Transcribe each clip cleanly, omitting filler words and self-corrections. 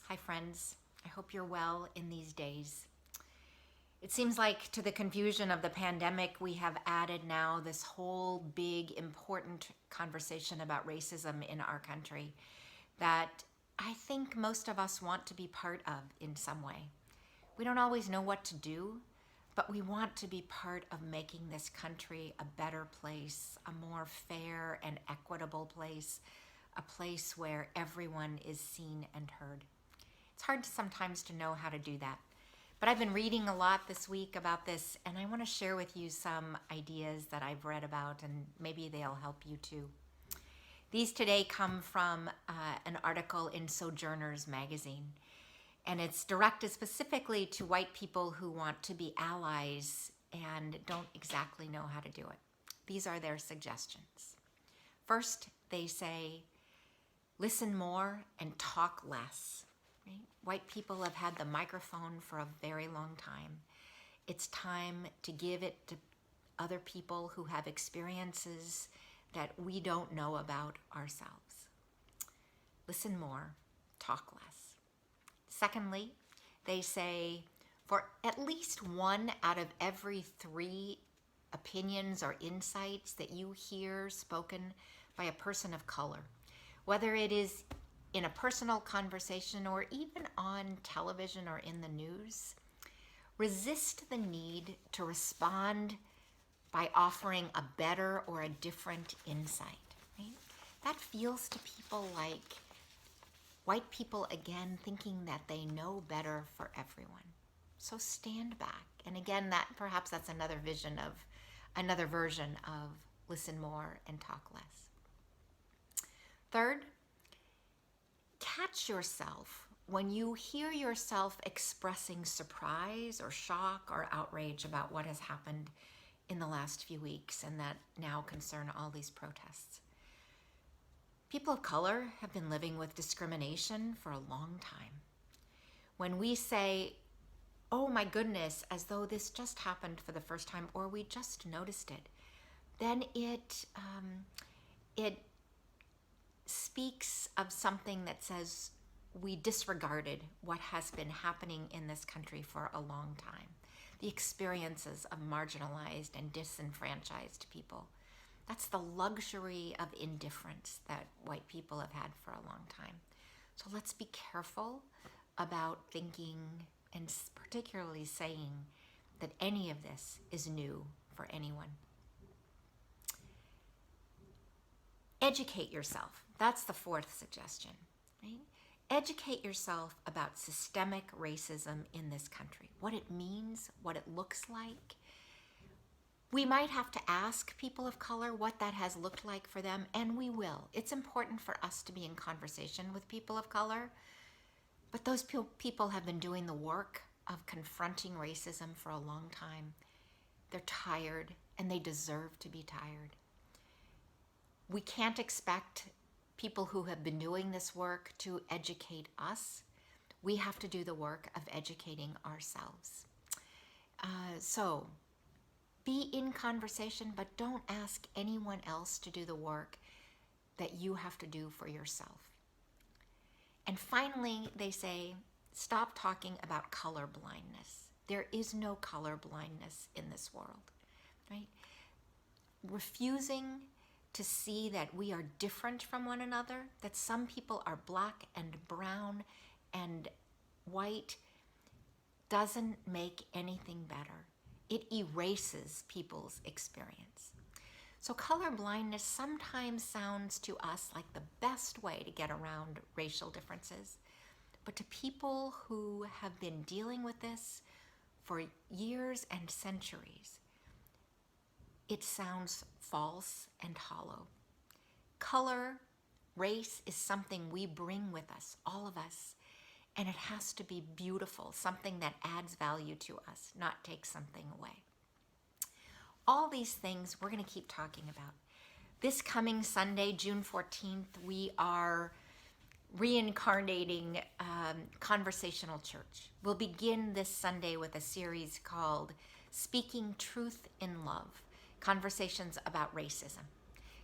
Hi friends, I hope you're well in these days. It seems like to the confusion of the pandemic, we have added now this whole big important conversation about racism in our country that I think most of us want to be part of in some way. We don't always know what to do, but we want to be part of making this country a better place, a more fair and equitable place, a place where everyone is seen and heard. It's hard sometimes to know how to do that. But I've been reading a lot this week about this, and I want to share with you some ideas that I've read about, and maybe they'll help you too. These today come from an article in Sojourners magazine, and it's directed specifically to white people who want to be allies and don't exactly know how to do it. These are their suggestions. First, they say, listen more and talk less. Right? White people have had the microphone for a very long time. It's time to give it to other people who have experiences that we don't know about ourselves. Listen more, talk less. Secondly, they say for at least 1 out of every 3 opinions or insights that you hear spoken by a person of color, whether it is in a personal conversation or even on television or in the news, resist the need to respond by offering a better or a different insight. Right? That feels to people like white people again thinking that they know better for everyone. So stand back. And again, perhaps that's another version of listen more and talk less. Third, catch yourself when you hear yourself expressing surprise or shock or outrage about what has happened in the last few weeks and that now concern all these protests. People of color have been living with discrimination for a long time. When we say, oh my goodness, as though this just happened for the first time or we just noticed it, then it speaks of something that says we disregarded what has been happening in this country for a long time. The experiences of marginalized and disenfranchised people. That's the luxury of indifference that white people have had for a long time. So let's be careful about thinking and particularly saying that any of this is new for anyone. Educate yourself. That's the fourth suggestion, right? Educate yourself about systemic racism in this country, what it means, what it looks like. We might have to ask people of color what that has looked like for them, and we will. It's important for us to be in conversation with people of color, but those people have been doing the work of confronting racism for a long time. They're tired, and they deserve to be tired. We can't expect people who have been doing this work to educate us. We have to do the work of educating ourselves. So be in conversation, but don't ask anyone else to do the work that you have to do for yourself. And finally, they say, stop talking about color blindness. There is no color blindness in this world, right? Refusing to see that we are different from one another, that some people are black and brown and white, doesn't make anything better. It erases people's experience. So color blindness sometimes sounds to us like the best way to get around racial differences, but to people who have been dealing with this for years and centuries, it sounds false and hollow. Color, race is something we bring with us, all of us, and it has to be beautiful, something that adds value to us, not take something away. All these things we're going to keep talking about. This coming Sunday, June 14th, we are reincarnating Conversational Church. We'll begin this Sunday with a series called Speaking Truth in Love, Conversations about Racism.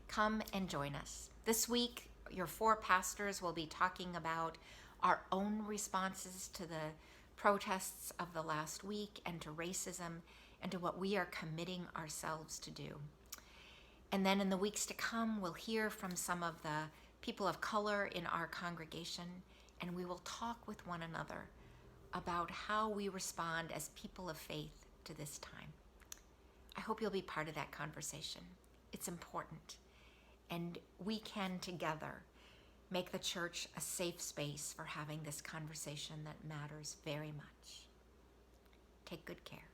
Come and join us. This week, your 4 pastors will be talking about our own responses to the protests of the last week and to racism and to what we are committing ourselves to do. And then in the weeks to come, we'll hear from some of the people of color in our congregation, and we will talk with one another about how we respond as people of faith to this time. I hope you'll be part of that conversation. It's important. And we can together make the church a safe space for having this conversation that matters very much. Take good care.